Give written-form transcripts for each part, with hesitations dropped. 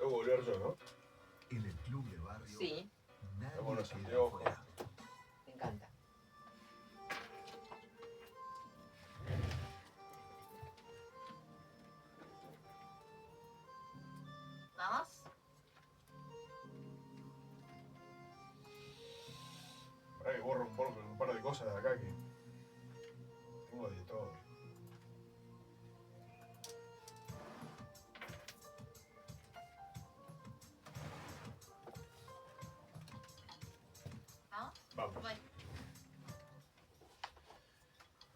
tengo que volver yo, ¿no? En el club de barrio, Sí, nadie Vámonos, queda Santiago. fuera. me encanta. ¿Vamos? Pará que borro un par de cosas de acá que tengo de todo. ¿Vamos? Vamos. Voy.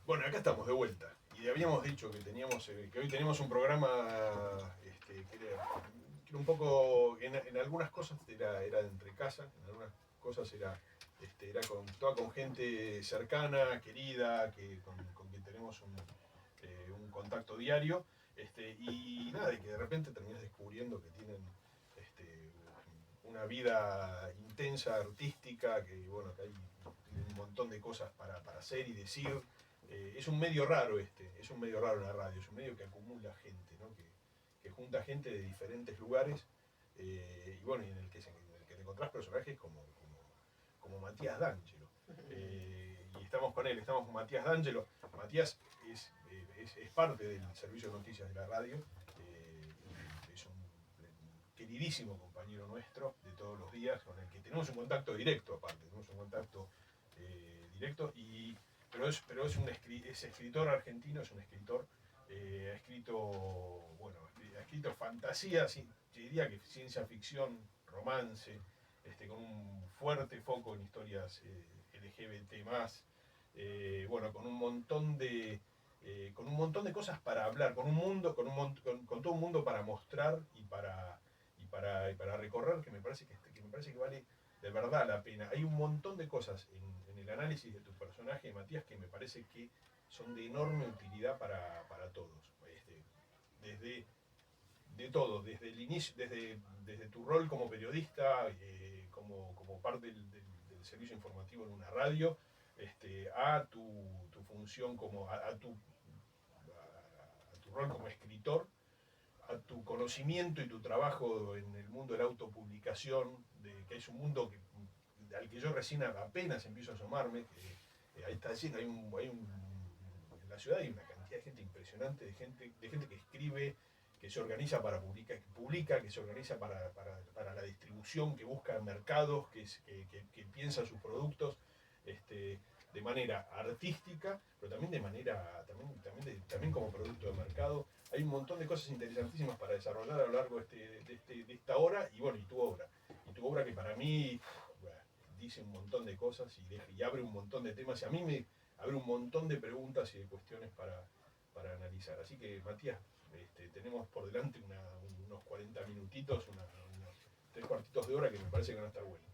Bueno, acá estamos de vuelta. Y habíamos dicho que teníamos que hoy teníamos un programa que era un poco. En algunas cosas era de entre casa, en algunas cosas era toda con gente cercana, querida, con quien tenemos un contacto diario. Y nada, de que de repente terminas descubriendo que tienen una vida intensa, artística, que bueno, que hay un montón de cosas para hacer y decir. Es un medio raro es un medio raro la radio, es un medio que acumula gente, ¿no? Que junta gente de diferentes lugares, y bueno, en el que te encontrás personajes como Matías D'Angelo. Y estamos con él, estamos con Matías D'Angelo. Matías es parte del servicio de noticias de la radio, es un queridísimo compañero nuestro de todos los días, con el que tenemos un contacto directo aparte, tenemos un contacto directo, pero es escritor argentino, es un escritor, ha escrito fantasía, sí, yo diría que ciencia ficción, romance, con un fuerte foco en historias LGBT+, bueno, con un montón de cosas para hablar, con todo un mundo para mostrar y para recorrer, que me parece que vale de verdad la pena. Hay un montón de cosas en el análisis de tu personaje, Matías, que me parece que son de enorme utilidad para todos. De todo, desde el inicio, desde tu rol como periodista, como parte del servicio informativo en una radio, a tu función a tu rol como escritor, a tu conocimiento y tu trabajo en el mundo de la autopublicación, que es un mundo al que yo recién apenas empiezo a asomarme, que ahí está lleno, en la ciudad hay una cantidad de gente impresionante, de gente que escribe, que se organiza para publica, que se organiza para la distribución, que busca mercados, que piensa sus productos de manera artística, pero también también como producto de mercado. Hay un montón de cosas interesantísimas para desarrollar a lo largo de esta hora, y bueno, y tu obra que para mí, bueno, dice un montón de cosas y abre un montón de temas, y a mí me abre un montón de preguntas y de cuestiones para analizar. Así que, Matías, tenemos por delante unos 40 minutitos, unos 3 cuartitos de hora que me parece que van a estar buenos.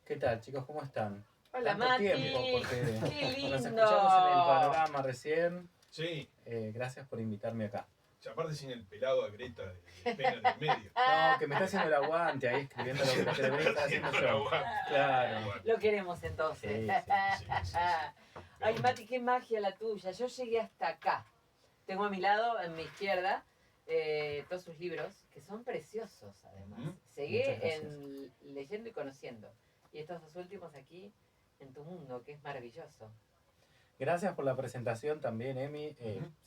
¿Qué tal, chicos? ¿Cómo están? Hola, Tanto Mati. tiempo, porque ¡Qué lindo! nos escuchamos en el panorama recién. Sí, Gracias por invitarme acá. aparte sin el pelado a Greta de pena en el medio. No, que me está haciendo el aguante ahí escribiendo lo que debería estar haciendo yo. Claro. Lo queremos entonces. Sí. Ay, Mati, qué magia la tuya. Yo llegué hasta acá. Tengo a mi lado, en mi izquierda, todos sus libros, que son preciosos además. Seguí leyendo y conociendo. Y estos dos últimos aquí, en tu mundo, que es maravilloso. Gracias por la presentación también, Emi.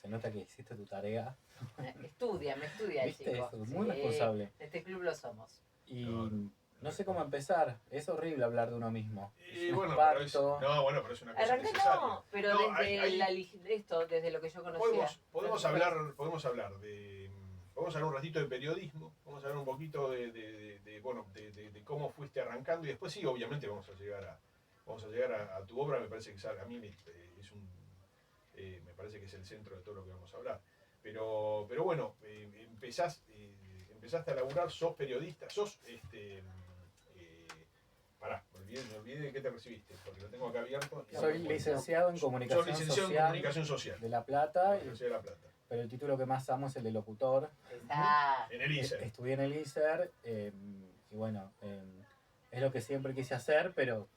Se nota que hiciste tu tarea. Me estudia el ¿Viste? chico. Eso, muy responsable. En este club lo somos. Y no sé cómo empezar. Es horrible hablar de uno mismo. Es un Bueno, espanto. pero es una cosa Arranca necesaria. no, pero No, desde lo que yo conocía. Podemos hablar un ratito de periodismo, vamos a hablar un poquito de cómo fuiste arrancando, y después sí, obviamente vamos a llegar a tu obra. Me parece que a mí me parece que es el centro de todo lo que vamos a hablar. Pero bueno, empezaste a laburar, sos periodista, me olvidé de qué te recibiste, porque lo tengo acá abierto. Soy licenciado en Comunicación Social de La Plata. Universidad de La Plata. Pero el título que más amo es el de locutor. En el ISER. Estudié en el ISER, y bueno, es lo que siempre quise hacer, pero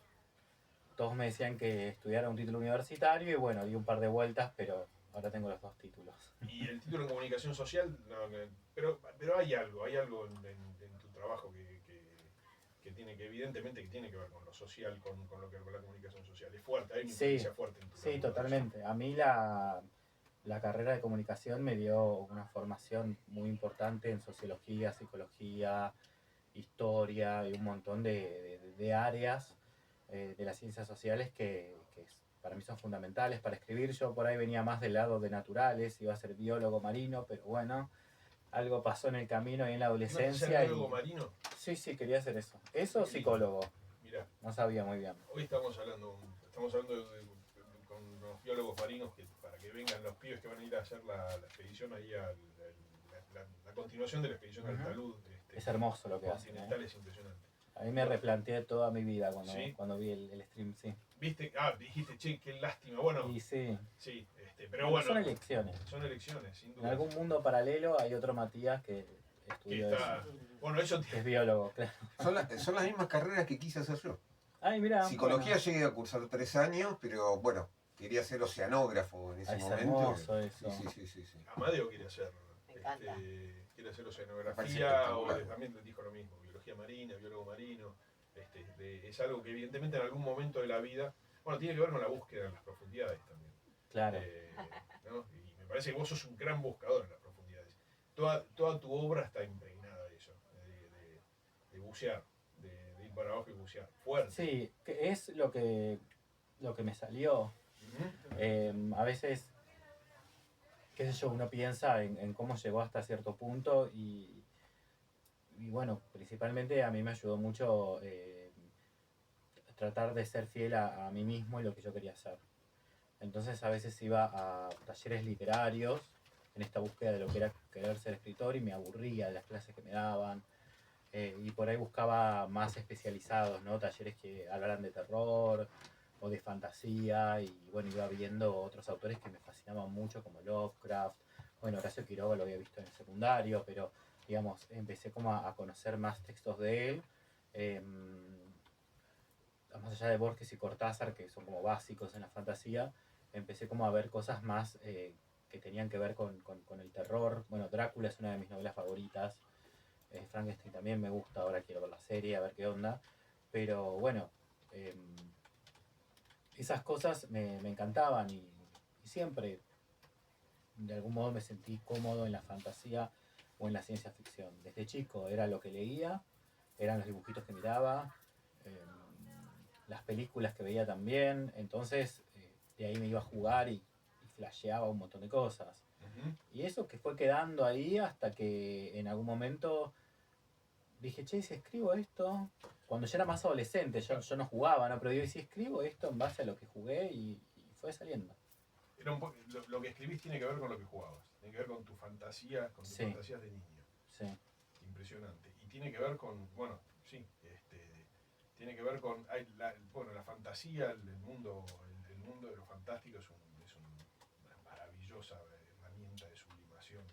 todos me decían que estudiara un título universitario, y bueno, di un par de vueltas, pero ahora tengo los dos títulos. Y el título en Comunicación Social, no, pero hay algo en tu trabajo que tiene que, evidentemente, que tiene que ver con lo social, con lo que con la comunicación social. Es fuerte, hay una Sí, influencia fuerte en tu sí, laburo, totalmente. A mí la carrera de comunicación me dio una formación muy importante en sociología, psicología, historia y un montón de áreas de las ciencias sociales para mí son fundamentales para escribir. Yo por ahí venía más del lado de naturales, iba a ser biólogo marino, pero bueno, algo pasó en el camino y en la ¿Ibas a ser adolescencia. biólogo marino? Sí, quería hacer eso. Eso, Qué lindo. psicólogo. Mirá, No sabía muy bien. hoy estamos hablando con los biólogos marinos para que vengan los pibes que van a ir a hacer la expedición ahí, la continuación de la expedición al Ujú. talud. Es hermoso lo que hacen. Continental es impresionante. A mí me replanteé toda mi vida ¿Sí? cuando vi el stream, sí. ¿Viste? Dijiste, che, qué lástima. Bueno, Y sí, sí, pero bueno. son elecciones. Son elecciones, sin En duda. algún mundo paralelo hay otro Matías que Que estudió está. eso. Bueno, eso Que es biólogo, claro. Son las mismas carreras que quise hacer yo. Ay, mira. Psicología llegué a cursar 3 años, pero bueno, quería ser oceanógrafo en ese Es momento. hermoso eso. Sí. Amadeo quiere hacer. Me encanta. Quiere hacer Me parece oceanografía, espectacular. también le dijo lo mismo, biología marina, biólogo marino. Es algo que evidentemente en algún momento de la vida, bueno, tiene que ver con la búsqueda en las profundidades también. Claro. ¿No? Y me parece que vos sos un gran buscador en las profundidades. Toda tu obra está impregnada de eso, de bucear, de ir para abajo y bucear. Fuerte. Sí, que es lo que me salió. A veces, qué sé yo, uno piensa en cómo llegó hasta cierto punto y bueno, principalmente a mí me ayudó mucho tratar de ser fiel a mí mismo y lo que yo quería hacer. Entonces a veces iba a talleres literarios en esta búsqueda de lo que era querer ser escritor y me aburría de las clases que me daban. Y por ahí buscaba más especializados, ¿no? Talleres que hablaran de terror o de fantasía y bueno, iba viendo otros autores que me fascinaban mucho como Lovecraft. Bueno, Horacio Quiroga lo había visto en el secundario, pero digamos, empecé como a conocer más textos de él. Más allá de Borges y Cortázar, que son como básicos en la fantasía, empecé como a ver cosas más que tenían que ver con el terror. Bueno, Drácula es una de mis novelas favoritas. Frankenstein también me gusta, ahora quiero ver la serie, a ver qué onda. Pero bueno, esas cosas me encantaban y siempre de algún modo me sentí cómodo en la fantasía o en la ciencia ficción. Desde chico era lo que leía, eran los dibujitos que miraba, las películas que veía también, entonces de ahí me iba a jugar y flasheaba un montón de cosas. Y eso que fue quedando ahí hasta que en algún momento dije, che, si escribo esto, cuando yo era más adolescente, yo no jugaba, ¿no? Pero digo, si escribo esto en base a lo que jugué y fue saliendo. Era lo que escribís tiene que ver con lo que jugabas, tiene que ver con tu fantasía, con tus Sí. fantasías de niño. Sí. Impresionante. Y tiene que ver con, bueno, sí, tiene que ver con, la fantasía, el mundo de lo fantástico es una maravillosa herramienta de sublimación.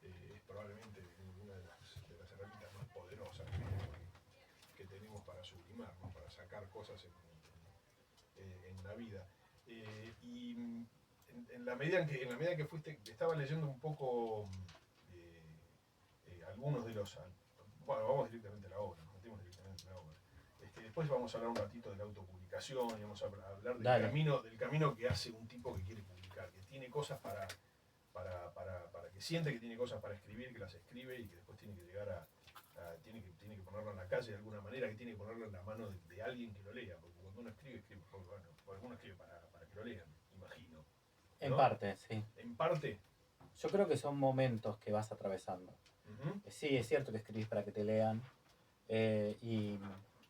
Es probablemente una de las herramientas más poderosas que tenemos para sublimar, ¿no? Para sacar cosas en la vida. Y en la medida que fuiste, estaba leyendo un poco algunos de los... Bueno, vamos directamente a la obra, nos metemos directamente en la obra. Después vamos a hablar un ratito de la autopublicación y vamos a hablar del camino que hace un tipo que quiere publicar, que tiene cosas para que siente que tiene cosas para escribir, que las escribe y que después tiene que llegar tiene que ponerlo en la calle de alguna manera, que tiene que ponerlo en la mano de alguien que lo lea, porque cuando uno escribe porque uno escribe para que lo lean, imagino. ¿No? En parte, sí. En parte. Yo creo que son momentos que vas atravesando. Sí, es cierto que escribís para que te lean y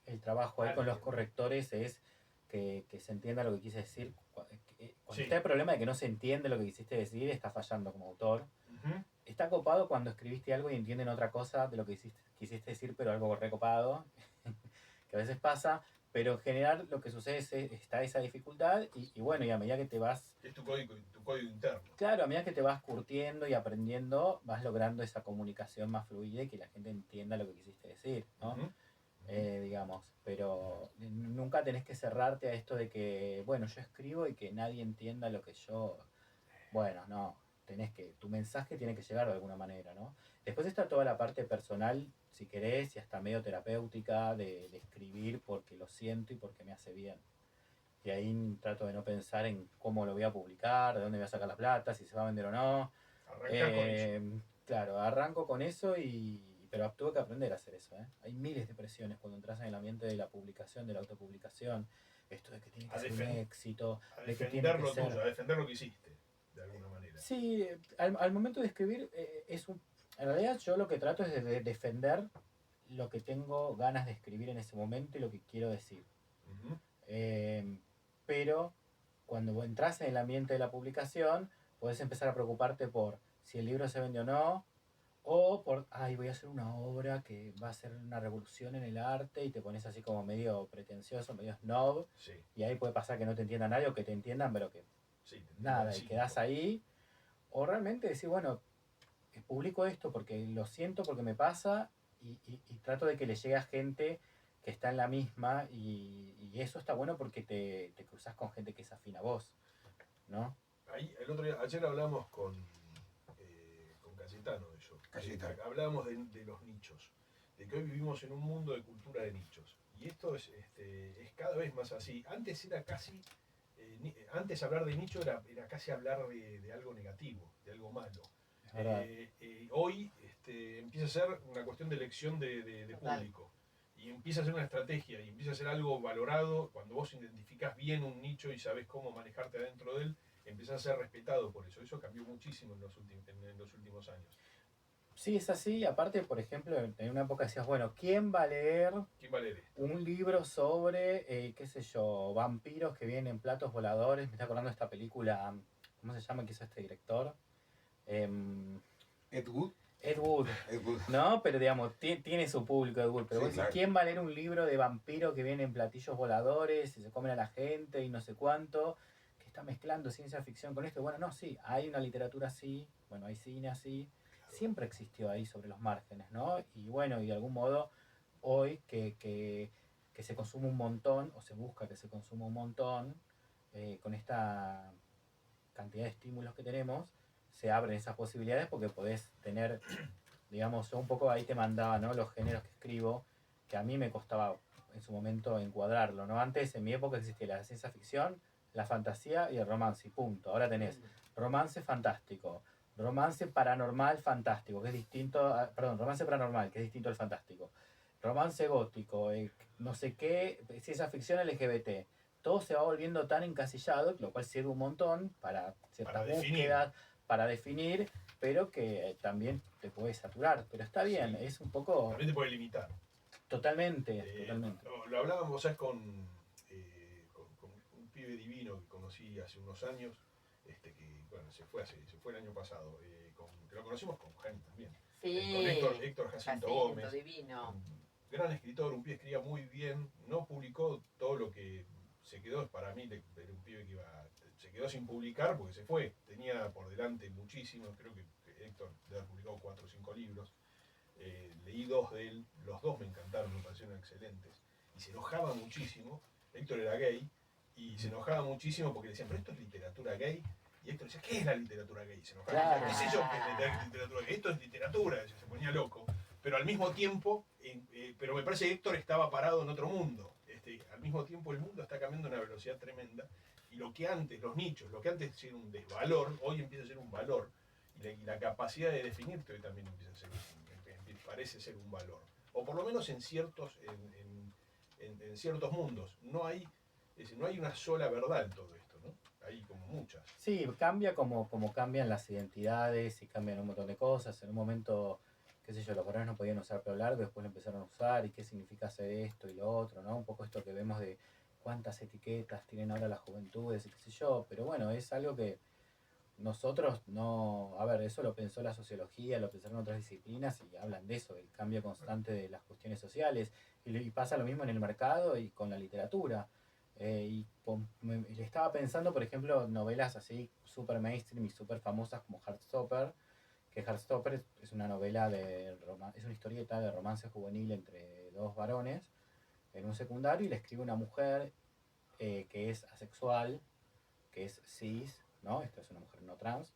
el trabajo ahí con los correctores es que se entienda lo que quise decir. Cuando está el problema de que no se entiende lo que quisiste decir, está fallando como autor. Está copado cuando escribiste algo y entienden otra cosa de lo que quisiste decir, pero algo recopado, que a veces pasa, pero en general lo que sucede es está esa dificultad y bueno, y a medida que te vas... Es tu código interno. Claro, a medida que te vas curtiendo y aprendiendo, vas logrando esa comunicación más fluida y que la gente entienda lo que quisiste decir, ¿no? Digamos, pero nunca tenés que cerrarte a esto de que, bueno, yo escribo y que nadie entienda lo que yo... Bueno, no, tu mensaje tiene que llegar de alguna manera, ¿no? Después está toda la parte personal, si querés, y hasta medio terapéutica de escribir porque lo siento y porque me hace bien. Y ahí trato de no pensar en cómo lo voy a publicar, de dónde voy a sacar la plata, si se va a vender o no. Arrancás con eso. Claro, arranco con eso pero tuve que aprender a hacer eso. Hay miles de presiones cuando entras en el ambiente de la publicación, de la autopublicación. Esto de que tiene que A ser un defen- éxito, A de que tiene defender que lo ser... tuyo, a defender lo que hiciste, de alguna manera. Sí, al momento de escribir en realidad yo lo que trato es de defender lo que tengo ganas de escribir en ese momento y lo que quiero decir. Ujú. Pero cuando vos entras en el ambiente de la publicación, podés empezar a preocuparte por si el libro se vende o por, ay, voy a hacer una obra que va a ser una revolución en el arte y te pones así como medio pretencioso, medio snob, Sí, y ahí puede pasar que no te entienda nadie o que te entiendan, pero que sí, te entiendo nada, al y cinco. quedás ahí. O realmente decir, bueno, publico esto porque lo siento, porque me pasa y trato de que le llegue a gente que está en la misma y eso está bueno porque te cruzas con gente que es afín a vos, ¿no? Ahí, ayer hablamos con Cayetano de eso. Cayetano. Hablábamos de los nichos, de que hoy vivimos en un mundo de cultura de nichos. Y esto es cada vez más así. Antes era casi, antes hablar de nicho era casi hablar de algo negativo, de algo malo. Es verdad. Hoy empieza a ser una cuestión de elección de público. Y empieza a ser una estrategia y empieza a ser algo valorado. Cuando vos identificás bien un nicho y sabés cómo manejarte adentro de él, empiezas a ser respetado por eso. Eso cambió muchísimo en los últimos años. Sí, es así. Aparte, por ejemplo, en una época decías, bueno, ¿quién va a leer ¿Quién va a leer esto? un libro sobre, qué sé yo, vampiros que vienen en platos voladores? Me está acordando de esta película, ¿cómo se llama? ¿Qué hizo este director? Ed Wood. Ed Wood. Ed Wood. No, pero digamos, tiene su público Ed Wood. Pero Sí, vos decís, claro. ¿quién va a leer un libro de vampiro que viene en platillos voladores y se comen a la gente y no sé cuánto? Que está mezclando ciencia ficción con esto. Bueno, no, sí, hay una literatura así, bueno, hay cine así. Siempre existió ahí sobre los márgenes, ¿no? Y bueno, y de algún modo, hoy que se consume un montón, o se busca que se consuma un montón, con esta cantidad de estímulos que tenemos, se abren esas posibilidades porque podés tener, digamos, yo un poco ahí te mandaba, ¿no? Los géneros que escribo, que a mí me costaba en su momento encuadrarlo, ¿no? Antes, en mi época, existía la ciencia ficción, la fantasía y el romance, y punto. Ahora tenés romance fantástico, romance paranormal fantástico, que es distinto, perdón, romance paranormal, que es distinto al fantástico, romance gótico, no sé qué, ciencia ficción LGBT. Todo se va volviendo tan encasillado, lo cual sirve un montón para ciertas búsquedas, para definir, pero que también te puede saturar. Pero está bien, Sí. es un poco... También te puede limitar. Totalmente, totalmente. Lo hablábamos, ¿sabes? Con un pibe divino que conocí hace unos años, que bueno, se fue el año pasado, que lo conocimos con Jaime también. Sí. Con Héctor Jacinto Gómez. Divino. Un gran escritor, un pibe que escribía muy bien, no publicó todo lo que se quedó, para mí era un pibe que se quedó sin publicar porque se fue, tenía por delante muchísimos, creo que Héctor debe haber publicado 4 o 5 libros, leí 2 de él, los 2 me encantaron, me parecieron excelentes, y se enojaba muchísimo. Héctor era gay, y se enojaba muchísimo porque le decían, pero esto es literatura gay. Y Héctor decía, ¿qué es la literatura gay? Se enojaba. Claro. ¿Qué sé yo qué es la literatura gay? Esto es literatura, se ponía loco. Pero al mismo tiempo, pero me parece que Héctor estaba parado en otro mundo. Al mismo tiempo el mundo está cambiando a una velocidad tremenda. Y lo que antes, los nichos, lo que antes era un desvalor, hoy empieza a ser un valor. Y la capacidad de definirte hoy también empieza a ser parece ser un valor. O por lo menos en ciertos mundos. No hay una sola verdad en todo esto, ¿no? Hay como muchas. Sí, cambia como cambian las identidades y cambian un montón de cosas. En un momento, qué sé yo, los varones no podían usar pelo largo, después lo empezaron a usar y qué significa hacer esto y lo otro, ¿no? Un poco esto que vemos de cuántas etiquetas tienen ahora las juventudes y qué sé yo. Pero bueno, es algo que nosotros no... A ver, eso lo pensó la sociología, lo pensaron otras disciplinas y hablan de eso, del cambio constante de las cuestiones sociales. Y pasa lo mismo en el mercado y con la literatura. Y le estaba pensando, por ejemplo, novelas así super mainstream y super famosas como Heartstopper, que Heartstopper es una novela es una historieta de romance juvenil entre dos varones en un secundario y le escribe una mujer que es asexual, que es cis, ¿no? Esta es una mujer no trans.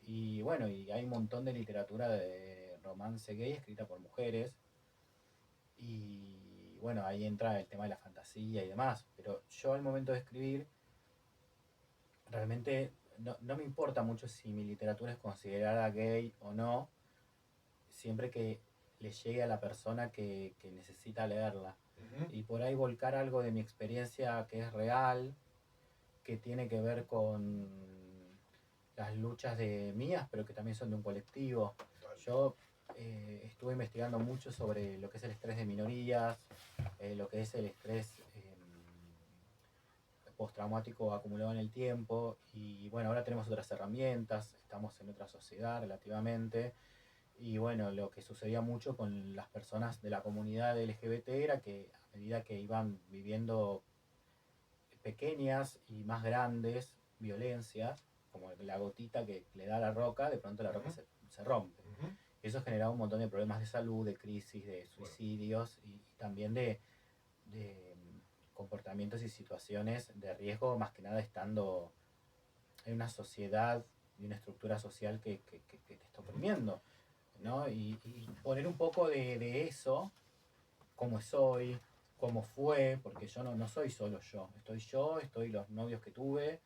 Y bueno, y hay un montón de literatura de romance gay escrita por mujeres. Y bueno, ahí entra el tema de la fantasía y demás. Pero yo al momento de escribir, realmente no me importa mucho si mi literatura es considerada gay o no, siempre que le llegue a la persona que necesita leerla. Y por ahí volcar algo de mi experiencia que es real, que tiene que ver con las luchas de mías, pero que también son de un colectivo. Yo estuve investigando mucho sobre lo que es el estrés de minorías, lo que es el estrés postraumático acumulado en el tiempo, y bueno, ahora tenemos otras herramientas, estamos en otra sociedad relativamente, y bueno, lo que sucedía mucho con las personas de la comunidad LGBT era que a medida que iban viviendo pequeñas y más grandes violencias, como la gotita que le da la roca, de pronto la roca se rompe. Eso generaba un montón de problemas de salud, de crisis, de suicidios y también de comportamientos y situaciones de riesgo, más que nada estando en una sociedad y una estructura social que te está oprimiendo, ¿no? Y poner un poco de eso, cómo soy, cómo fue, porque yo no soy solo yo, estoy los novios que tuve,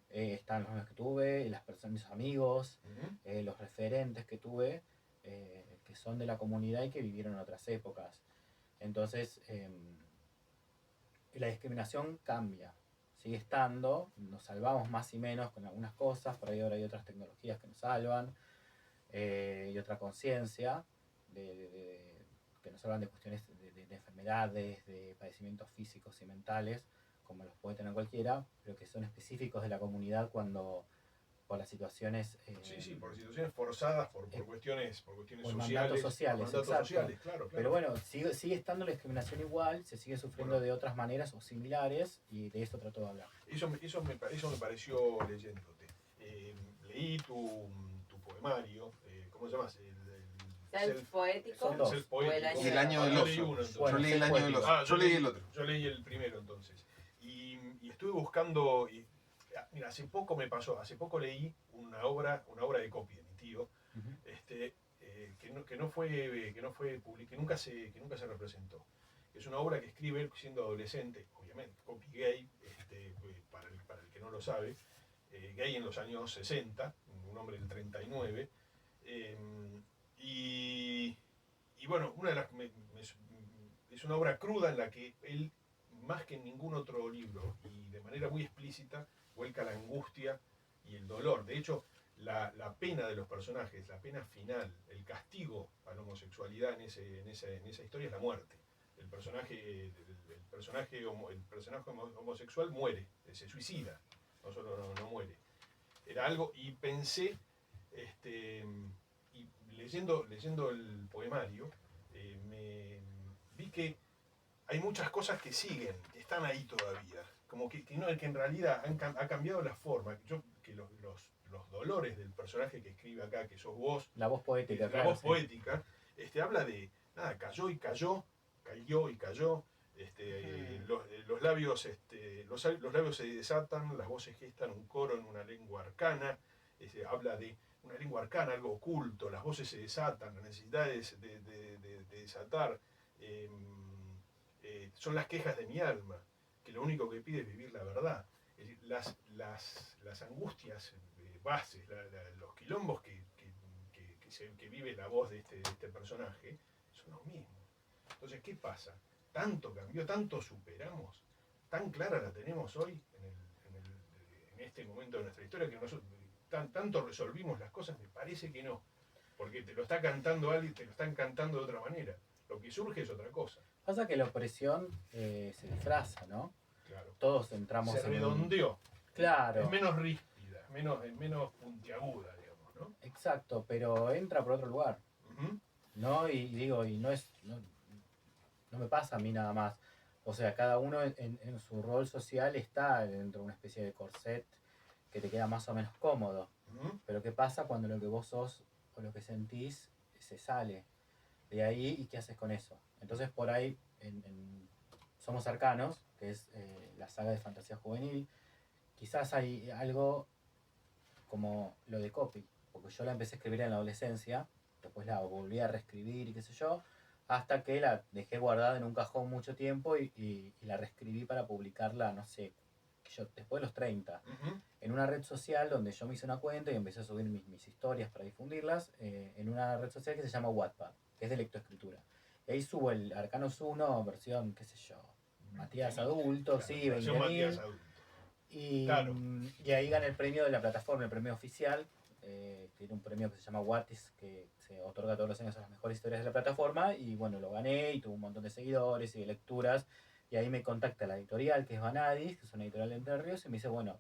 están los novios que tuve, las personas, mis amigos, los referentes que tuve, que son de la comunidad y que vivieron en otras épocas. Entonces, la discriminación cambia, sigue estando, nos salvamos más y menos con algunas cosas, por ahí ahora hay otras tecnologías que nos salvan, y otra conciencia que nos hablan de cuestiones de enfermedades, de padecimientos físicos y mentales, como los puede tener cualquiera, pero que son específicos de la comunidad cuando por las situaciones... sí, por situaciones forzadas, por cuestiones por sociales. Mandatos sociales, Por mandatos sociales, claro. Pero bueno, sigue estando la discriminación igual, se sigue sufriendo de otras maneras o similares, y de eso trato de hablar. Eso me pareció leyéndote. Leí tu poemario, ¿cómo se llama? Self poético. Son dos. Self poético. Y el año del Yo oso. leí uno, entonces. Yo leí el año del oso. Yo leí el otro. Yo leí el primero entonces. Y estuve buscando, mira, hace poco leí una obra de Copy de mi tío, que nunca se representó. Es una obra que escribe él siendo adolescente, obviamente, Copy gay, para el que no lo sabe, gay en los años 60, un hombre del 39, y bueno, es una obra cruda en la que él, más que en ningún otro libro, y de manera muy explícita, vuelca la angustia y el dolor. De hecho, la pena de los personajes, la pena final, el castigo a la homosexualidad en esa historia es la muerte. El personaje homosexual muere, se suicida, no solo no muere. Era algo, y pensé, y leyendo el poemario, vi que hay muchas cosas que siguen, que están ahí todavía, como que en realidad ha cambiado la forma, que los dolores del personaje que escribe acá, que sos vos, la voz poética, la voz poética, habla de, nada, cayó y cayó, los labios se desatan, las voces gestan un coro en una lengua arcana, habla de una lengua arcana, algo oculto, las voces se desatan, la necesidad de desatar, son las quejas de mi alma, que lo único que pide es vivir la verdad. Las angustias bases, los quilombos que vive la voz de este personaje, son los mismos. Entonces, ¿qué pasa? Tanto cambió, tanto superamos, tan clara la tenemos hoy en este momento de nuestra historia, que nosotros tanto resolvimos las cosas. Me parece que no, porque te lo está cantando alguien, te lo están cantando de otra manera. Lo que surge es otra cosa. Pasa que la opresión se disfraza, ¿no? Claro. Todos entramos Se redondeó. Claro. Es menos ríspida, es menos puntiaguda, digamos, ¿no? Exacto, pero entra por otro lugar. ¿No? Y digo, y no me pasa a mí nada más. O sea, cada uno en su rol social está dentro de una especie de corset que te queda más o menos cómodo. Pero ¿qué pasa cuando lo que vos sos o lo que sentís se sale de ahí, y qué haces con eso? Entonces por ahí Somos Arcanos, que es la saga de fantasía juvenil, quizás hay algo como lo de Copy, porque yo la empecé a escribir en la adolescencia después la volví a reescribir y qué sé yo, hasta que la dejé guardada en un cajón mucho tiempo y la reescribí para publicarla, no sé, después de los 30, en una red social donde yo me hice una cuenta y empecé a subir mis historias para difundirlas, en una red social que se llama Wattpad, que es de lectoescritura. Y ahí subo el Arcanos 1, versión, qué sé yo, Matías adulto, Claro, sí, versión Matías 20.000. adulto. Y, Claro. y ahí gané el premio de la plataforma, el premio oficial, que era un premio que se llama Wattis, que se otorga todos los años a las mejores historias de la plataforma. Y bueno, lo gané y tuve un montón de seguidores y de lecturas. Y ahí me contacta la editorial, que es Vanadis, que es una editorial de Entre Ríos, y me dice, bueno,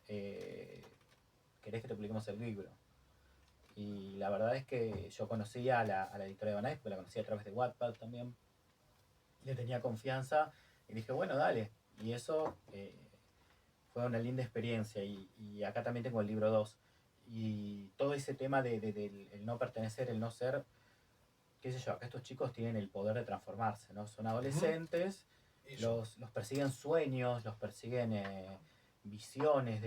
¿querés que te publiquemos el libro? Y la verdad es que yo conocía a la editorial de Vanadis, porque la conocía a través de Wattpad también. Le tenía confianza y dije, bueno, dale. Y eso fue una linda experiencia. Y acá también tengo el libro 2. Y todo ese tema del el no pertenecer, el no ser, qué sé yo, acá estos chicos tienen el poder de transformarse, ¿no? Son adolescentes, los persiguen sueños, los persiguen visiones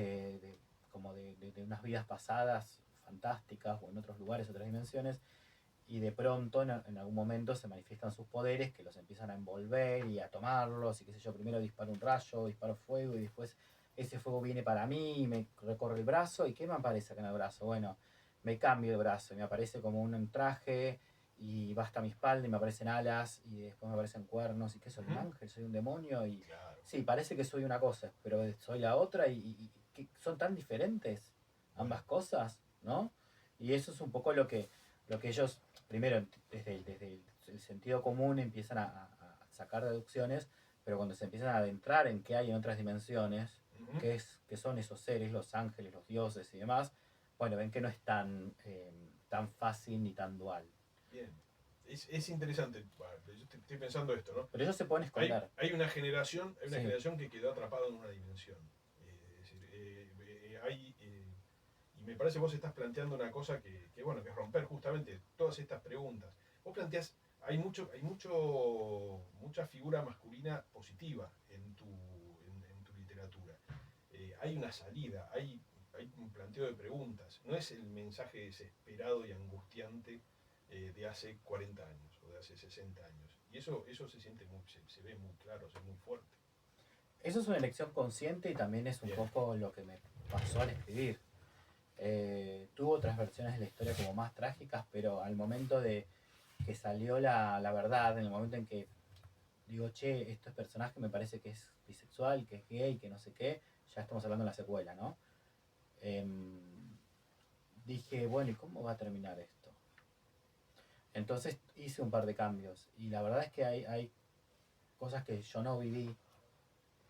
como de unas vidas pasadas fantásticas o en otros lugares, otras dimensiones. Y de pronto en algún momento se manifiestan sus poderes que los empiezan a envolver y a tomarlos y qué sé yo, primero disparo un rayo, disparo fuego y después ese fuego viene para mí y me recorre el brazo. ¿Y qué me aparece acá en el brazo? Bueno, me cambio de brazo y me aparece como un traje y va hasta mi espalda y me aparecen alas y después me aparecen cuernos y que soy un ángel, soy un demonio y Claro. sí, parece que soy una cosa, pero soy la otra y que son tan diferentes ambas cosas, ¿no? Y eso es un poco lo que ellos primero desde el sentido común empiezan a sacar deducciones, pero cuando se empiezan a adentrar en qué hay en otras dimensiones, qué son esos seres, los ángeles, los dioses y demás, bueno, ven que no es tan fácil ni tan dual. Bien. Es interesante. Yo estoy pensando esto, ¿no? Pero ellos se pueden esconder. Hay una generación, Sí. generación que quedó atrapada en una dimensión. Es decir, y me parece que vos estás planteando una cosa que bueno, que es romper justamente todas estas preguntas. Vos planteás, mucha figura masculina positiva en tu literatura. Hay una salida, hay un planteo de preguntas. No es el mensaje desesperado y angustiante de hace 40 años o de hace 60 años. Y eso se siente se ve muy claro, se ve muy fuerte. Eso es una elección consciente y también es un Bien. poco lo que me pasó al escribir. Tuvo otras versiones de la historia como más trágicas, pero al momento de que salió la verdad, en el momento en que digo, che, este personaje me parece que es bisexual, que es gay, que no sé qué, ya estamos hablando de la secuela, ¿no? Dije, bueno, ¿y cómo va a terminar esto? Entonces hice un par de cambios y la verdad es que hay cosas que yo no viví.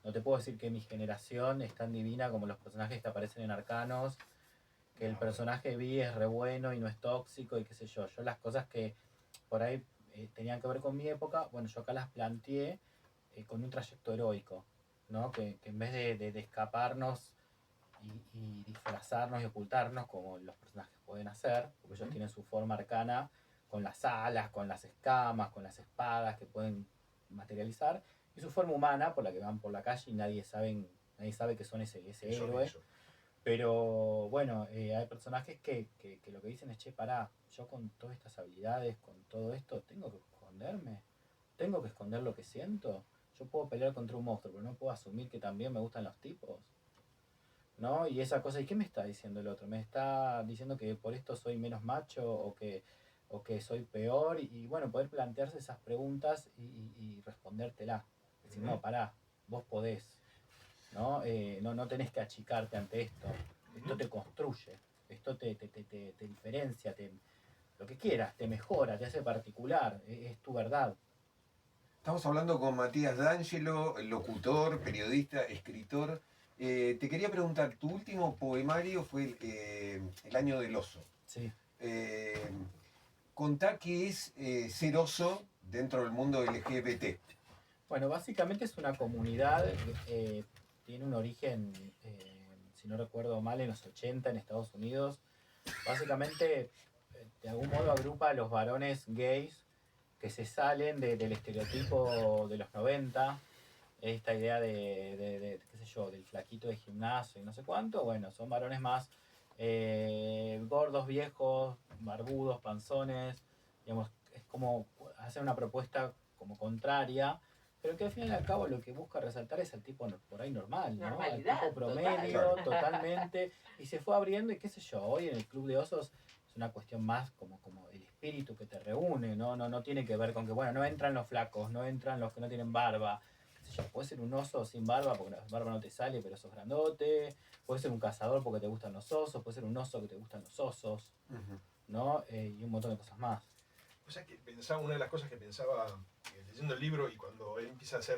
No te puedo decir que mi generación es tan divina como los personajes que aparecen en Arcanos, que el personaje bi es re bueno y no es tóxico y qué sé yo. Yo las cosas que por ahí tenían que ver con mi época, bueno, yo acá las planteé con un trayecto heroico, ¿no? Que en vez de escaparnos y disfrazarnos y ocultarnos como los personajes pueden hacer, porque ellos tienen su forma arcana con las alas, con las escamas, con las espadas que pueden materializar, y su forma humana por la que van por la calle y nadie sabe que son ese héroe. Eso. Pero bueno, hay personajes que lo que dicen es, che, pará, yo con todas estas habilidades, con todo esto, tengo que esconderme, tengo que esconder lo que siento. Yo puedo pelear contra un monstruo, pero no puedo asumir que también me gustan los tipos, ¿no? Y esa cosa, ¿y qué me está diciendo el otro? ¿Me está diciendo que por esto soy menos macho o que soy peor? Y bueno, poder plantearse esas preguntas y respondértela. Decir, no, pará, vos podés, ¿no? No tenés que achicarte ante esto. Esto te construye, esto te diferencia, lo que quieras, te mejora, te hace particular, es tu verdad. Estamos hablando con Matías D'Angelo, locutor, periodista, escritor. Te quería preguntar, tu último poemario fue El año del oso. Sí. Contá qué es ser oso dentro del mundo LGBT. Bueno, básicamente es una comunidad, tiene un origen, si no recuerdo mal, en los 80 en Estados Unidos. Básicamente, de algún modo agrupa a los varones gays que se salen del estereotipo de los 90, esta idea qué sé yo, del flaquito de gimnasio y no sé cuánto. Bueno, son varones más gordos, viejos, barbudos, panzones, digamos, es como hacer una propuesta como contraria, pero que al fin y al cabo lo que busca resaltar es al tipo por ahí normal, ¿no? Al Normalidad, tipo promedio, totalmente, y se fue abriendo, y qué sé yo, hoy en el Club de Osos es una cuestión más como el espíritu que te reúne, no tiene que ver con que, bueno, no entran los flacos, no entran los que no tienen barba, qué sé yo, puede ser un oso sin barba porque la barba no te sale, pero sos grandote, puede ser un cazador porque te gustan los osos, puede ser un oso que te gustan los osos, ¿no? Y un montón de cosas más. O sea que pensaba, una de las cosas que pensaba leyendo el libro y cuando él empieza a hacer,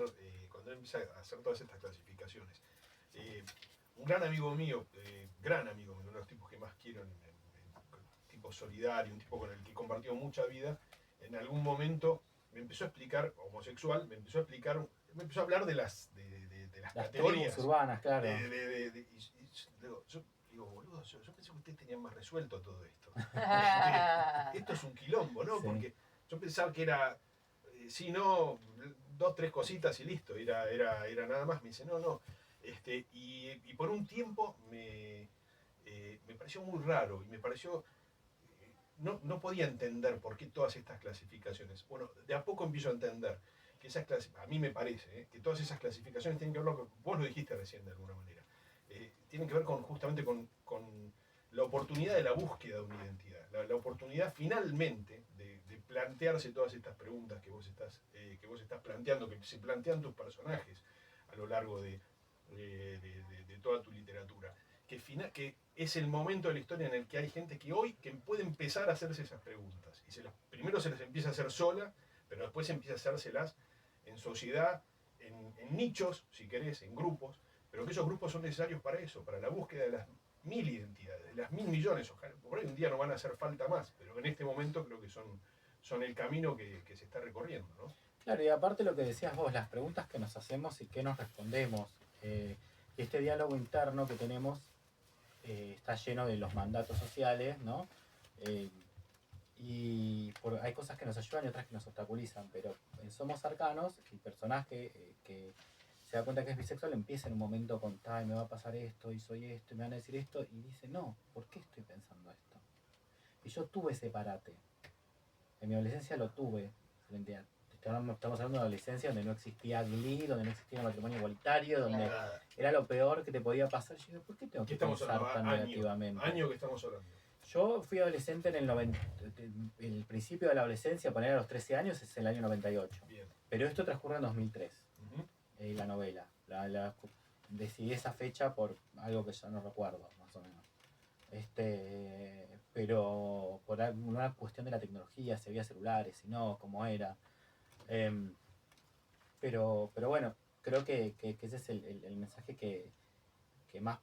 todas estas clasificaciones, un gran amigo mío, uno de los tipos que más quiero, un tipo solidario, un tipo con el que he compartido mucha vida, en algún momento me empezó a explicar, homosexual, me empezó a hablar de las categorías. Tribus urbanas, claro. Yo digo, boludo, yo pensé que ustedes tenían más resuelto todo esto. Esto es un quilombo, ¿no? Sí. Porque yo pensaba que era, si no, 2, 3 cositas y listo, era nada más. Me dice, no. Y por un tiempo me pareció muy raro y me pareció, no podía entender por qué todas estas clasificaciones. Bueno, de a poco empiezo a entender que a mí me parece que todas esas clasificaciones tienen que ver, vos lo dijiste recién de alguna manera, tienen que ver justamente con la oportunidad de la búsqueda de una identidad, la oportunidad finalmente de plantearse todas estas preguntas que vos estás planteando, que se plantean tus personajes a lo largo de toda tu literatura. Que es el momento de la historia en el que hay gente que puede empezar a hacerse esas preguntas. Y primero se las empieza a hacer sola, pero después empieza a hacérselas en sociedad, en nichos, si querés, en grupos, pero que esos grupos son necesarios para eso, para la búsqueda de las 1000 identidades, de las 1000 millones. Ojalá, por ahí un día no van a hacer falta más, pero en este momento creo que son el camino que se está recorriendo, ¿no? Claro, y aparte lo que decías vos, las preguntas que nos hacemos y que nos respondemos, este diálogo interno que tenemos está lleno de los mandatos sociales, ¿no? Hay cosas que nos ayudan y otras que nos obstaculizan, pero en Somos Cercanos, el personaje que se da cuenta que es bisexual empieza en un momento con, ay, me va a pasar esto, y soy esto, y me van a decir esto, y dice, no, ¿por qué estoy pensando esto? Y yo tuve ese parate. En mi adolescencia lo tuve. Estamos hablando de adolescencia donde no existía Glee, donde no existía el matrimonio igualitario, donde era lo peor que te podía pasar. Yo digo, ¿por qué tengo que pensar tan negativamente? Año que estamos hablando. Yo fui adolescente en el principio de la adolescencia, poner a los 13 años, es el año 98. Bien. Pero esto transcurre en 2003, la novela. Decidí esa fecha por algo que ya no recuerdo, más o menos. Pero por una cuestión de la tecnología, si había celulares, si no, cómo era. Pero bueno, creo que ese es el mensaje que más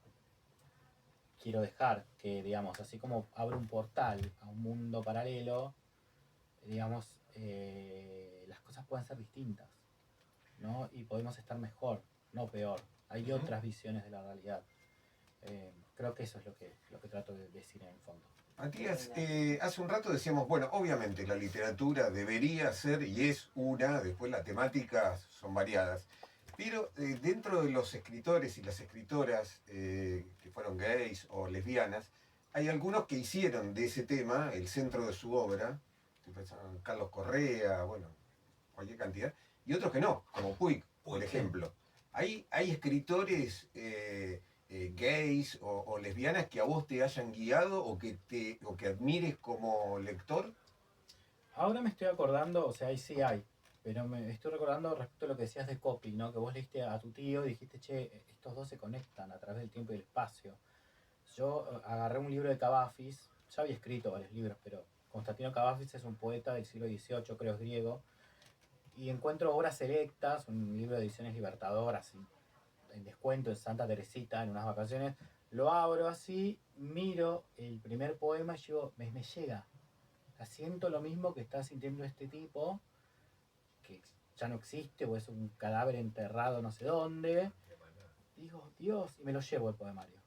quiero dejar, que digamos, así como abre un portal a un mundo paralelo, digamos, las cosas pueden ser distintas, ¿no? Y podemos estar mejor, no peor. Hay otras visiones de la realidad. Creo que eso es lo que trato de decir en el fondo. Matías, hace un rato decíamos, bueno, obviamente la literatura debería ser y es una, después las temáticas son variadas, pero dentro de los escritores y las escritoras que fueron gays o lesbianas, hay algunos que hicieron de ese tema el centro de su obra, estoy pensando en Carlos Correa, bueno, cualquier cantidad, y otros que no, como Puig, por ejemplo. ¿Hay escritores gays o lesbianas que a vos te hayan guiado o que admires como lector? Ahora me estoy acordando, o sea, ahí sí hay, pero me estoy recordando respecto a lo que decías de Copy, ¿no? Que vos leíste a tu tío y dijiste, che, estos dos se conectan a través del tiempo y del espacio. Yo agarré un libro de Cavafis, ya había escrito varios libros, pero Constantino Cavafis es un poeta del siglo XVIII, creo es griego, y encuentro obras selectas, un libro de ediciones Libertadoras, en descuento en Santa Teresita, en unas vacaciones, lo abro así, miro el primer poema y digo, me llega. Siento lo mismo que está sintiendo este tipo, que ya no existe o es un cadáver enterrado no sé dónde. Digo, Dios, y me lo llevo el poemario.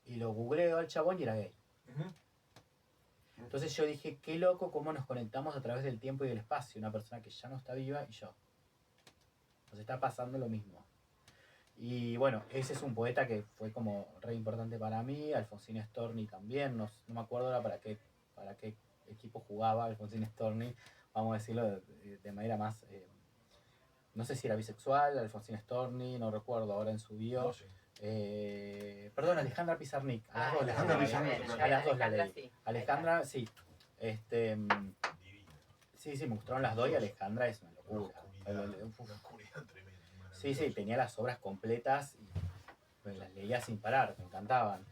Y lo googleo al chabón y era gay. Entonces yo dije, qué loco cómo nos conectamos a través del tiempo y del espacio. Una persona que ya no está viva y yo. Nos está pasando lo mismo. Y bueno, ese es un poeta que fue como re importante para mí. Alfonsín Storni también, no me acuerdo ahora para qué equipo jugaba Alfonsín Storni, vamos a decirlo de manera más, no sé si era bisexual, Alfonsín Storni, no recuerdo ahora en su bio. No sé. Perdón, Alejandra Pizarnik, a las dos las Alejandra leí. Pizarnik. A las dos las leí. Sí. Alejandra, sí. Divina. Sí, me gustaron las dos y Alejandra es una Una locura. oscuridad tremenda. Sí, tenía las obras completas y pues, las leía sin parar, me encantaban.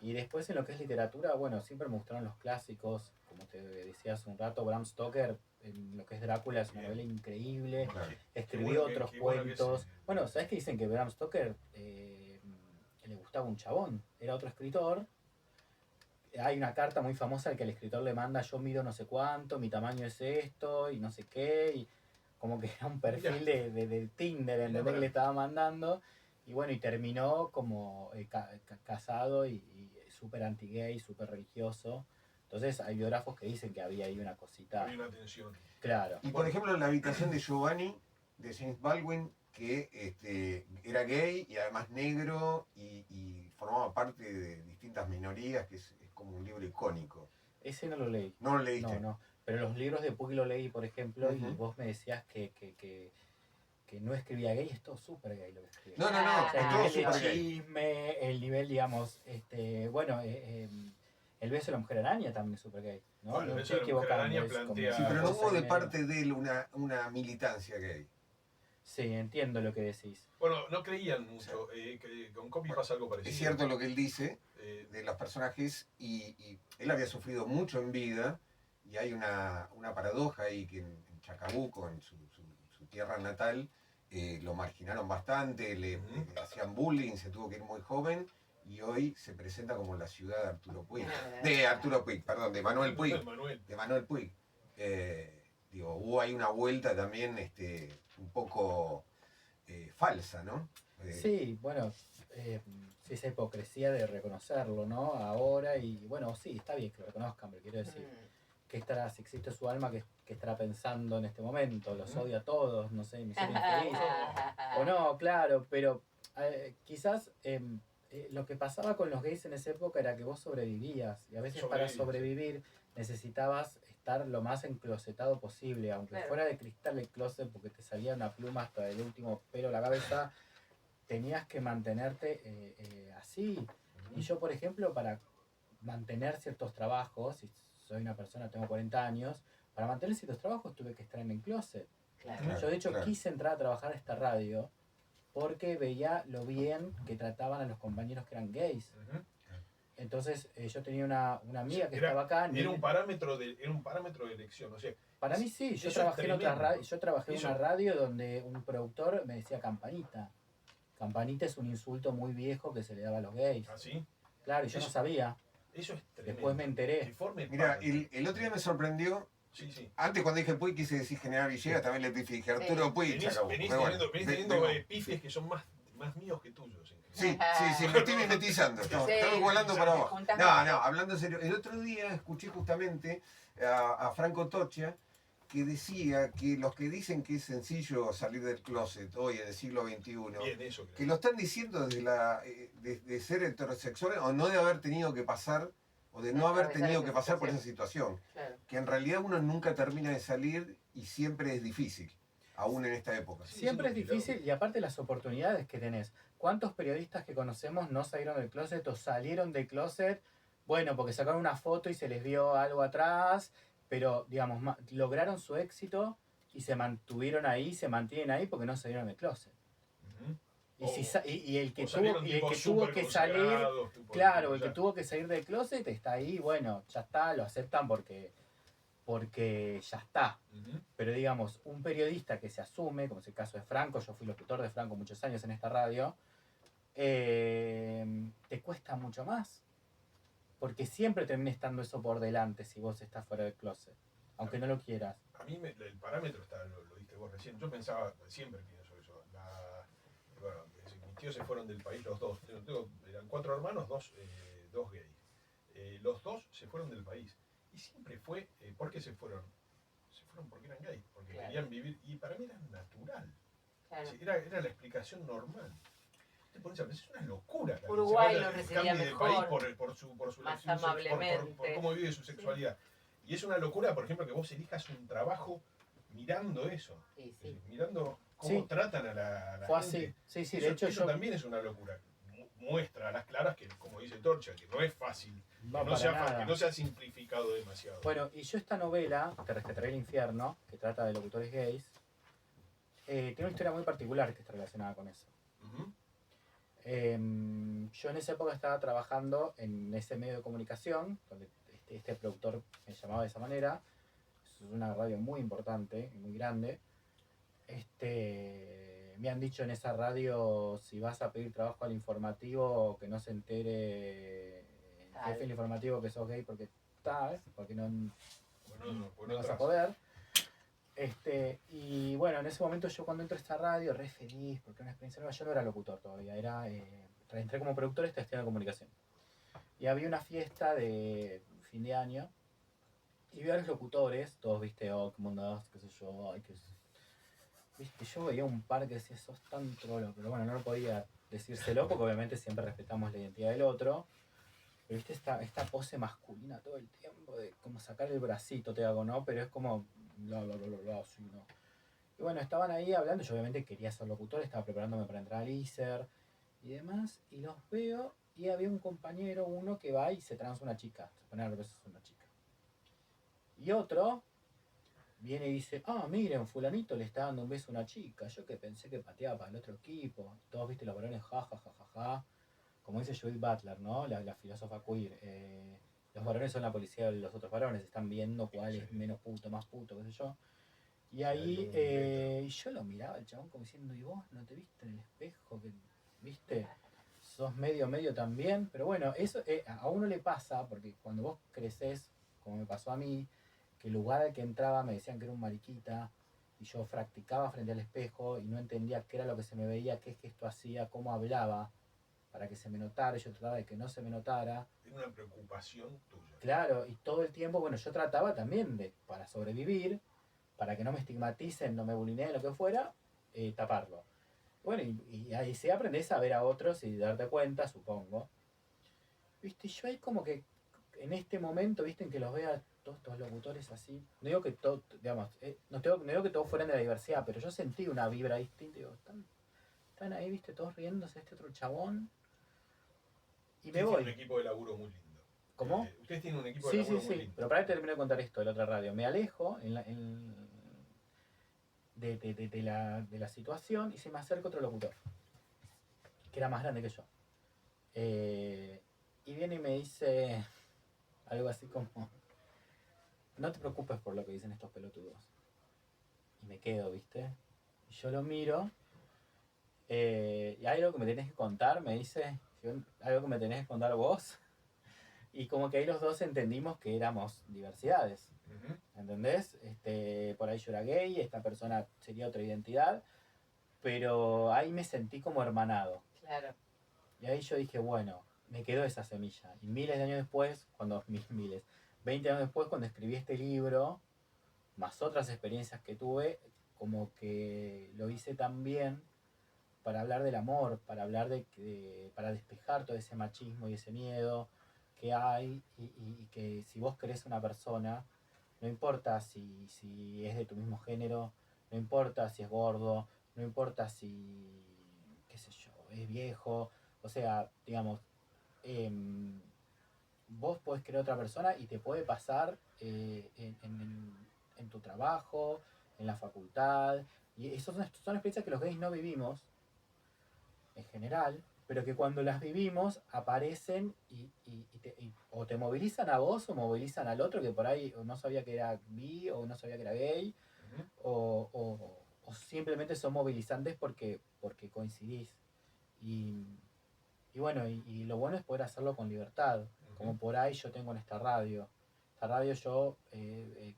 Y después en lo que es literatura, bueno, siempre me gustaron los clásicos, como te decía hace un rato, Bram Stoker, en lo que es Drácula, es una Bien. novela increíble, Claro. escribió Qué bueno que- otros qué bueno que cuentos. se- Bueno, ¿sabes qué dicen que Bram Stoker le gustaba un chabón? Era otro escritor. Hay una carta muy famosa al que el escritor le manda, yo mido no sé cuánto, mi tamaño es esto, y no sé qué, y como que era un perfil de Tinder, ¿entendés? Que le estaba mandando, y bueno, y terminó como casado y súper anti-gay, súper religioso. Entonces hay biógrafos que dicen que había ahí una cosita. Había una tensión. Claro. Y por ejemplo, la habitación de Giovanni, de James Baldwin, que era gay y además negro y formaba parte de distintas minorías, que es como un libro icónico. Ese no lo leí. ¿No lo leíste? No. Pero los libros de Puig lo leí, por ejemplo, y Ujú. vos me decías que no escribía gay, es todo súper gay lo que escribía. No, O sea, es el todo nivel de súper gay. chisme, el nivel, digamos, bueno, el beso de la mujer araña también es súper gay, ¿no? Bueno, No el me beso estoy de la mujer equivocando. araña Es como plantea- Sí, pero no cosa hubo y de media. parte de él una militancia gay. Sí, entiendo lo que decís. Bueno, no creían mucho. Que con Copy pasa algo parecido. Es cierto lo que él dice Eh, de los personajes y él había sufrido mucho en vida y hay una paradoja ahí que en Chacabuco, en su tierra natal, lo marginaron bastante, le hacían bullying, se tuvo que ir muy joven y hoy se presenta como la ciudad de Arturo Puig. Perdón, de Manuel Puig. Manuel. De Manuel Puig. Hubo ahí una vuelta también un poco falsa, ¿no? Sí, bueno, sí, esa hipocresía de reconocerlo, ¿no? Ahora, y bueno, sí, está bien que lo reconozcan, pero quiero decir, que estará, si existe su alma, que estará pensando en este momento, los odia a todos, no sé, misión infeliz, o no, claro, pero quizás lo que pasaba con los gays en esa época era que vos sobrevivías, y a veces para sobrevivir necesitabas estar lo más enclosetado posible, aunque Claro. fuera de cristal el closet, porque te salía una pluma hasta el último pelo de la cabeza, tenías que mantenerte así. Y yo, por ejemplo, para mantener ciertos trabajos, si soy una persona, tengo 40 años, para mantener ciertos trabajos tuve que estar en el closet. Claro. Yo de hecho Claro. quise entrar a trabajar a esta radio porque veía lo bien que trataban a los compañeros que eran gays. Ujú. Entonces yo tenía una amiga que Era- estaba acá. Era un parámetro de elección. O sea, Para mí sí, yo eso trabajé es en otra tremendo. radio, yo trabajé en Eso- una radio donde un productor me decía campanita. Campanita es un insulto muy viejo que se le daba a los gays. ¿Así? Claro, y yo no sabía. Eso es tremendo. Después me enteré. Que forme Mira, parte. el otro día me sorprendió. Sí. Antes cuando dije Puig quise decir General Villegas, también le dije Arturo Puig. Venís Chacabuco. venís Pero bueno, teniendo vengo. pifes que son más míos que tuyos. Sí, me estoy mimetizando. Estamos volando para abajo. juntas No, más. hablando en serio. El otro día escuché justamente a Franco Toccia que decía que los que dicen que es sencillo salir del closet hoy en el siglo XXI, Bien, eso que creo. lo están diciendo de ser heterosexuales o no de haber tenido que pasar o de no haber Atravesar tenido esa que pasar por situación. esa situación. Claro. Que en realidad uno nunca termina de salir y siempre es difícil, aún en esta época. Sí, Siempre es sí, difícil y aparte las oportunidades que tenés. ¿Cuántos periodistas que conocemos no salieron del closet o salieron del closet? Bueno, porque sacaron una foto y se les vio algo atrás, pero digamos, lograron su éxito y se mantuvieron ahí, se mantienen ahí porque no salieron del closet. Ujú. Y el que O salieron tuvo tipos que súper salir, consagrados, tipo, claro, el ya. que tuvo que salir del closet está ahí, bueno, ya está, lo aceptan porque ya está. Ujú. Pero digamos, un periodista que se asume, como es el caso de Franco, yo fui locutor de Franco muchos años en esta radio, te cuesta mucho más. Porque siempre termina estando eso por delante si vos estás fuera del closet, aunque no lo quieras. A mí el parámetro está, lo diste vos recién. Yo pensaba, siempre pienso eso. Bueno, mis tíos se fueron del país, los dos. Eran 4 hermanos, dos gays. Los dos se fueron del país. Y siempre fue, ¿por qué se fueron? Se fueron porque eran gays, porque Claro. querían vivir. Y para mí era natural. Claro. Sí, era la explicación normal. te pones a pensar, es una locura. que Uruguay se lo vaya, recibiría cambie de mejor, país por su más elección, amablemente. por cómo vive su sexualidad. Y es una locura, por ejemplo, que vos elijas un trabajo mirando eso. Y Es sí. decir, mirando cómo Sí. tratan a la Fue gente. así. Sí, Eso, de hecho eso yo... también es una locura. Muestra a las claras que, como dice Torcha, que no es fácil, No, que no, para nada. que no se ha simplificado demasiado. Bueno, y yo esta novela, Te rescataré el infierno, que trata de locutores gays, tiene una historia muy particular que está relacionada con eso. Ujú. Yo en esa época estaba trabajando en ese medio de comunicación, donde este productor me llamaba de esa manera. Es una radio muy importante y muy grande. Me han dicho en esa radio, si vas a pedir trabajo al informativo, que no se entere el jefe del informativo que sos gay porque porque no Bueno, vas a poder. Y bueno, en ese momento yo cuando entro a esta radio, re feliz, porque era una experiencia nueva, yo no era locutor todavía, entré como productor esta gestión de comunicación. Y había una fiesta de fin de año, y vi a los locutores, todos, viste, oh, qué mondazos, qué sé yo, ay, viste, yo veía un par que decía, sos tan trolo, pero bueno, no lo podía decírselo, porque obviamente siempre respetamos la identidad del otro. Pero viste esta pose masculina todo el tiempo, de como sacar el bracito, te hago, ¿no? Pero es como, así, ¿no? Y bueno, estaban ahí hablando, yo obviamente quería ser locutor, estaba preparándome para entrar al ISER y demás, y los veo, y había un compañero, uno que va y se transa una chica, se pone a los besos a una chica. Y otro viene y dice, miren, fulanito le está dando un beso a una chica, yo que pensé que pateaba para el otro equipo, todos, viste, los varones, ja. Como dice Judith Butler, ¿no? La filósofa queer, los varones son la policía de los otros varones, están viendo cuál es menos puto, más puto, qué sé yo. Y ahí yo lo miraba al chabón como diciendo, ¿y vos no te viste en el espejo? Que, ¿viste? Sos medio también. Pero bueno, eso a uno le pasa, porque cuando vos creces, como me pasó a mí, que el lugar al que entraba me decían que era un mariquita, y yo practicaba frente al espejo y no entendía qué era lo que se me veía, qué gesto hacía, cómo hablaba, para que se me notara, yo trataba de que no se me notara. Tiene una preocupación tuya. Claro, y todo el tiempo, bueno, yo trataba también de, para sobrevivir, para que no me estigmaticen, no me bulineen, lo que fuera, taparlo. Bueno, y ahí sí aprendes a ver a otros y darte cuenta, supongo. Viste, yo ahí como que en este momento, viste, en que los vea todos estos locutores así, no digo que todos, digamos, no digo que todos fueran de la diversidad, pero yo sentí una vibra distinta, digo, están ahí, viste, todos riéndose, este otro chabón. Y me Ustedes voy. tienen un equipo de laburo muy lindo. ¿Cómo? Ustedes tienen un equipo de laburo muy lindo. Pero para que termine de contar esto de la otra radio. Me alejo de la situación y se me acerca otro locutor, que era más grande que yo. Y viene y me dice algo así como, no te preocupes por lo que dicen estos pelotudos. Y me quedo, ¿viste? Y yo lo miro. ¿Y hay algo que me tenés que contar? Me dice, algo que me tenés que contar vos. Y como que ahí los dos entendimos que éramos diversidades. ¿Entendés? Por ahí yo era gay, esta persona sería otra identidad, pero ahí me sentí como hermanado. Claro. Y ahí yo dije, bueno, me quedó esa semilla. Y miles de años después, 20 años después, cuando escribí este libro, más otras experiencias que tuve, como que lo hice también para hablar del amor, para hablar para despejar todo ese machismo y ese miedo que hay, y que si vos querés una persona, no importa si es de tu mismo género, no importa si es gordo, no importa si, qué sé yo, es viejo, o sea, digamos, vos podés querer a otra persona y te puede pasar en tu trabajo, en la facultad, y esas son experiencias que los gays no vivimos, en general, pero que cuando las vivimos aparecen o te movilizan a vos o movilizan al otro que por ahí no sabía que era bi o no sabía que era gay, o simplemente son movilizantes porque coincidís. Y bueno, y lo bueno es poder hacerlo con libertad, como por ahí yo tengo en esta radio. Esta radio yo,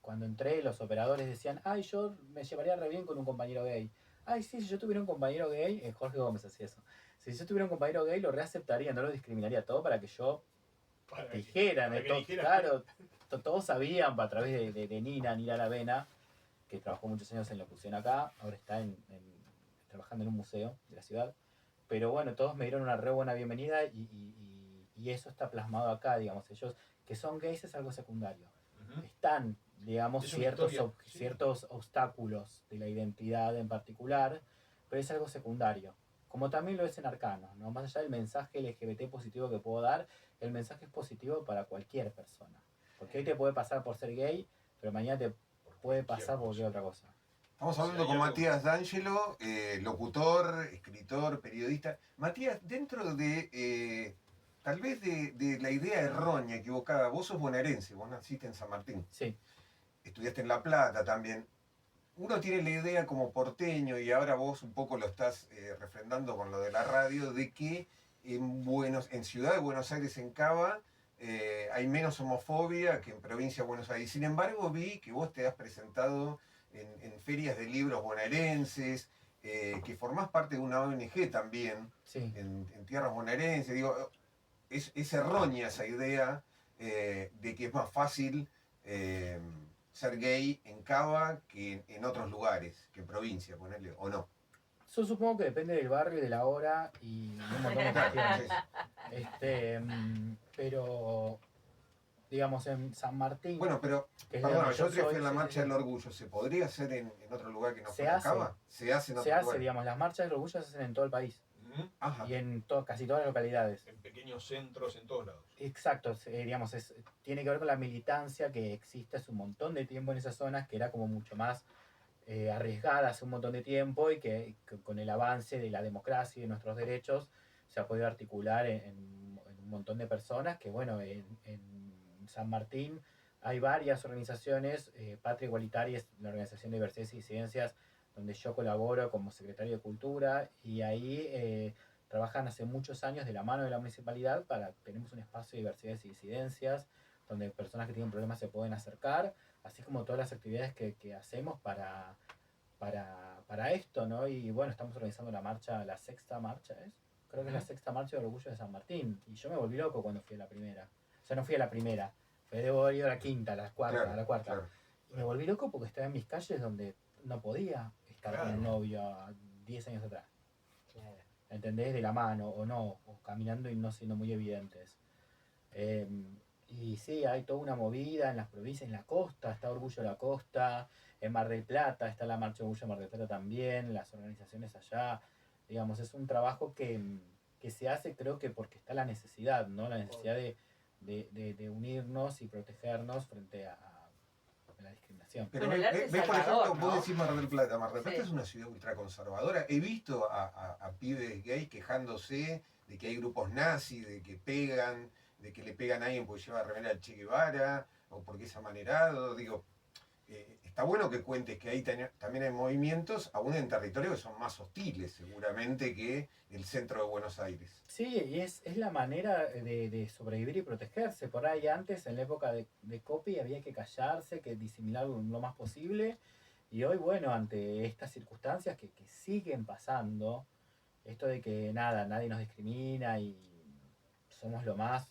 cuando entré, los operadores decían, ay, yo me llevaría re bien con un compañero gay. Ay, sí, si yo tuviera un compañero gay, Jorge Gómez hacía eso. Si yo tuviera un compañero gay, lo reaceptaría, no lo discriminaría todo para que yo dijeran, claro, todos sabían a través de Nina Aravena, que trabajó muchos años en locución acá, ahora está trabajando en un museo de la ciudad, pero bueno, todos me dieron una re buena bienvenida y eso está plasmado acá, digamos, ellos que son gays es algo secundario. Están, digamos, Es una historia, sí. ciertos obstáculos de la identidad en particular, pero es algo secundario. Como también lo es en Arcano, ¿no? Más allá del mensaje LGBT positivo que puedo dar, el mensaje es positivo para cualquier persona. Porque hoy te puede pasar por ser gay, pero mañana te puede pasar por cualquier otra cosa. Estamos O sea, hablando hay con algo- Matías D'Angelo, locutor, escritor, periodista. Matías, dentro de, tal vez de la idea errónea, equivocada, vos sos bonaerense, vos naciste en San Martín, Sí, estudiaste en La Plata también. Uno tiene la idea como porteño, y ahora vos un poco lo estás refrendando con lo de la radio, de que en Ciudad de Buenos Aires, en Cava, hay menos homofobia que en provincia de Buenos Aires. Sin embargo, vi que vos te has presentado en ferias de libros bonaerenses, que formás parte de una ONG también, sí. en tierras bonaerenses. Digo, es errónea esa idea de que es más fácil ser gay en Cava que en otros lugares, que en provincia, ponerle, o no. Yo supongo que depende del barrio, de la hora y de un montón de cuestiones. Pero, digamos, en San Martín, Bueno, pero, que es de perdona, donde yo fui soy, a la sí, Marcha sí, del Orgullo. ¿Se podría hacer en otro lugar que no Se fuera hace. Cava? Se hace en se otro hace, lugar. digamos, las marchas del orgullo se hacen en todo el país Ujú. Ajá. y en casi todas las localidades. En pequeños centros, en todos lados. Exacto, digamos, tiene que ver con la militancia que existe hace un montón de tiempo en esas zonas, que era como mucho más arriesgada hace un montón de tiempo y que con el avance de la democracia y de nuestros derechos se ha podido articular en un montón de personas que, bueno, en San Martín hay varias organizaciones, Patria Igualitaria es la organización de diversidad y disidencias donde yo colaboro como secretario de Cultura y ahí trabajan hace muchos años de la mano de la municipalidad tenemos un espacio de diversidad y disidencias donde personas que tienen problemas se pueden acercar, así como todas las actividades que hacemos para esto, ¿no? Y bueno, estamos organizando la sexta marcha, ¿es? Creo que es la sexta marcha del orgullo de San Martín. Y yo me volví loco cuando fui a la primera. O sea, no fui a la primera, debo haber ido a la quinta, a la cuarta, Claro, a la cuarta. claro. Y me volví loco porque estaba en mis calles donde no podía estar con un Claro. novio a 10 años atrás. Claro. ¿Entendés? De la mano o no, o caminando y no siendo muy evidentes. Eh, y sí, hay toda una movida en las provincias, en la costa, está Orgullo de la Costa, en Mar del Plata, está la Marcha Orgullo de Mar del Plata también, las organizaciones allá. Digamos, es un trabajo que se hace, creo que porque está la necesidad, ¿no? La necesidad de unirnos y protegernos frente a la discriminación. Pero Bueno, el arte ves, por salvador, ejemplo, vos ¿no? decís Mar del Plata. Mar del Plata Sí. es una ciudad ultraconservadora. He visto a pibes gays quejándose de que hay grupos nazis, de que pegan, de que le pegan a alguien porque lleva remera al Che Guevara, o porque es amanerado. Digo, está bueno que cuentes que ahí también hay movimientos, aún en territorios que son más hostiles, seguramente, que el centro de Buenos Aires. Sí, y es la manera de sobrevivir y protegerse. Por ahí antes, en la época de Copy, había que callarse, que disimular lo más posible. Y hoy, bueno, ante estas circunstancias que siguen pasando, esto de que nada, nadie nos discrimina y somos lo más,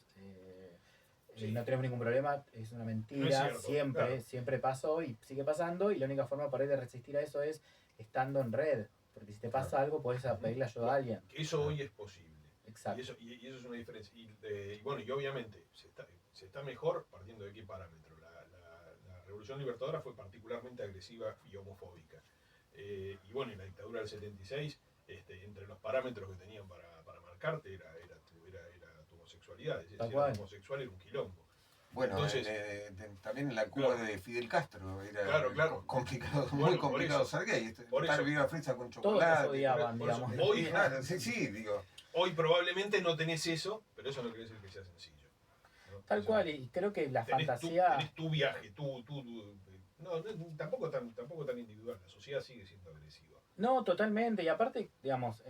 Sí. no tenemos ningún problema, es una mentira. No es cierto, siempre, claro. siempre pasó y sigue pasando. Y la única forma por ahí de resistir a eso es estando en red. Porque si te pasa Claro. algo, puedes pedirle ayuda a alguien. Que eso hoy es posible. Exacto. Y eso es una diferencia. Y bueno, y obviamente se está mejor partiendo de qué parámetro. La Revolución Libertadora fue particularmente agresiva y homofóbica. Y bueno, en la dictadura del 76, entre los parámetros que tenían para marcarte era tu homosexualidad. Es decir, Tal si cual. eras homosexual era un quilombo. Bueno, Entonces, también en la Cuba claro. de Fidel Castro era Claro. complicado, Bueno, muy por complicado eso. ser gay. Por Estar eso. viva fresa con Todos chocolate. nos odiaban, por eso, digamos. hoy- Claro, sí, digo. Hoy probablemente no tenés eso, pero eso no quiere decir que sea sencillo, ¿no? Tal Eso- cual, y creo que la tenés fantasía... tenés tu viaje, no, tampoco tan individual, la sociedad sigue siendo agresiva. No, totalmente, y aparte, digamos,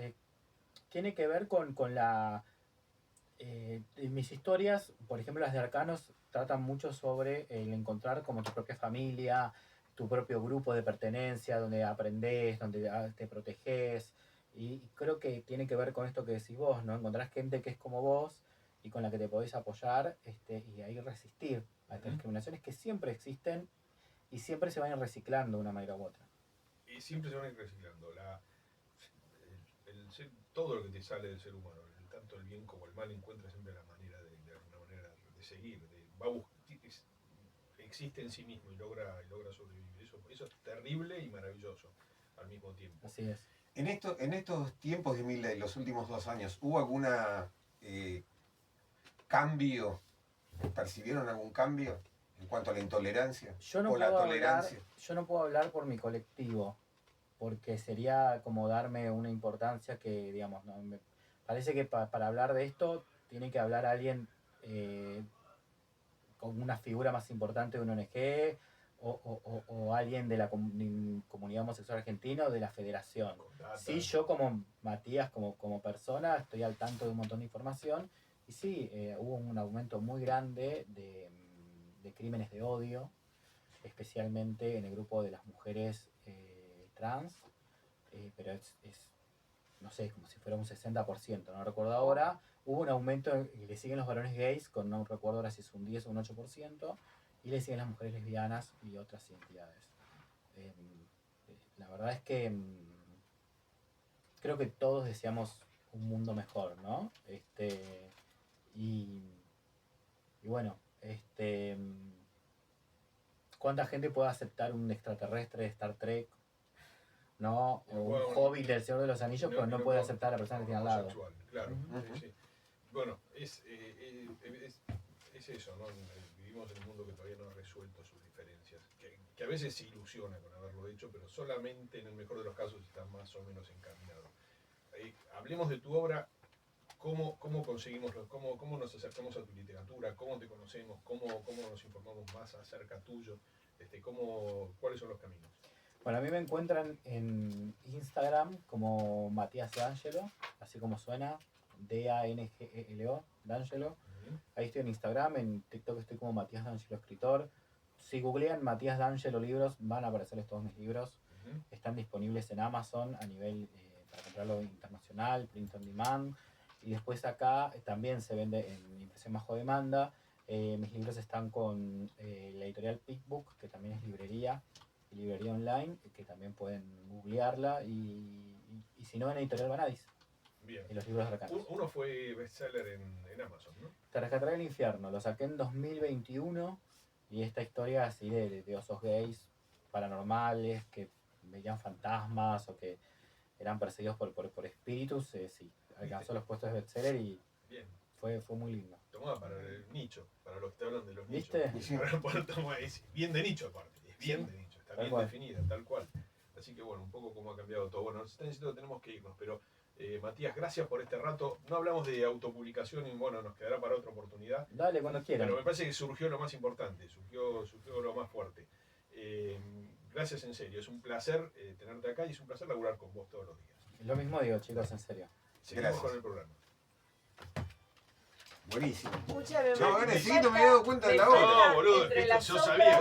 tiene que ver con la... en mis historias, por ejemplo las de Arcanos, tratan mucho sobre el encontrar como tu propia familia, tu propio grupo de pertenencia, donde aprendés, donde te proteges, y creo que tiene que ver con esto que decís vos, ¿no? Encontrás gente que es como vos y con la que te podés apoyar y ahí resistir a estas Ujú. discriminaciones que siempre existen y siempre se van a ir reciclando de una manera u otra. Y siempre se van a ir reciclando. todo lo que te sale del ser humano, tanto el bien como el mal, encuentra siempre la manera alguna manera de seguir, existe en sí mismo y logra sobrevivir. Eso es terrible y maravilloso al mismo tiempo. Así es. En estos tiempos de Milei, los últimos 2 años, ¿hubo alguna cambio? ¿Percibieron algún cambio en cuanto a la intolerancia o la tolerancia? Yo no puedo hablar por mi colectivo, porque sería como darme una importancia que, digamos, no, me parece que para hablar de esto tiene que hablar alguien con una figura más importante de una ONG o alguien de la comunidad homosexual argentina o de la federación. Sí, yo como Matías, como persona, estoy al tanto de un montón de información y sí, hubo un aumento muy grande de crímenes de odio, especialmente en el grupo de las mujeres trans, pero es, no sé, como si fuera un 60%, no recuerdo ahora. Hubo un aumento, le siguen los varones gays, con no recuerdo ahora si es un 10 o un 8%, y le siguen las mujeres lesbianas y otras identidades. La verdad es que creo que todos deseamos un mundo mejor, ¿no? Y bueno, ¿cuánta gente puede aceptar un extraterrestre de Star Trek? ¿No? O un hobbit del Señor de los Anillos, pero no puede aceptar a la persona que tiene al lado. Claro, sí. Bueno, es eso, ¿no? Vivimos en un mundo que todavía no ha resuelto sus diferencias, que a veces se ilusiona con haberlo hecho, pero solamente en el mejor de los casos está más o menos encaminado. Hablemos de tu obra. ¿Cómo conseguimos, cómo nos acercamos a tu literatura? ¿Cómo te conocemos? ¿Cómo nos informamos más acerca tuyo? ¿Cuáles son los caminos? Bueno, a mí me encuentran en Instagram como Matías D'Angelo, así como suena, D-A-N-G-E-L-O, D'Angelo. Ahí estoy en Instagram, en TikTok estoy como Matías D'Angelo Escritor. Si googlean Matías D'Angelo Libros, van a aparecerles todos mis libros. Están disponibles en Amazon a nivel para comprarlo internacional, print on demand. Y después acá también se vende en impresión bajo demanda. Mis libros están con la editorial Pickbook, que también es librería online, que también pueden googlearla. Y si no, en editorial Vanadis. Bien. Y los libros de Arcanos. Uno fue bestseller en Amazon, ¿no? Te rescataré del infierno. Lo saqué en 2021. Y esta historia así de osos gays paranormales que veían fantasmas o que eran perseguidos por espíritus, sí, alcanzó los puestos de bestseller y bien. Fue muy lindo. Tomá para el nicho, para los que te hablan de los ¿viste? nichos. Es bien de nicho aparte, es bien de nicho, está bien definida, tal cual. Así que bueno, un poco cómo ha cambiado todo. Bueno, nos están diciendo que tenemos que irnos, pero Matías, gracias por este rato. No hablamos de autopublicación y bueno, nos quedará para otra oportunidad. Dale, cuando quieran. Pero me parece que surgió lo más importante, surgió lo más fuerte. Gracias en serio, es un placer tenerte acá y es un placer laburar con vos todos los días. Lo mismo digo, chicos, en serio. Seguimos con el programa. Buenísimo. Escúchame, no me había dado cuenta de la hora. No, boludo, yo sabía.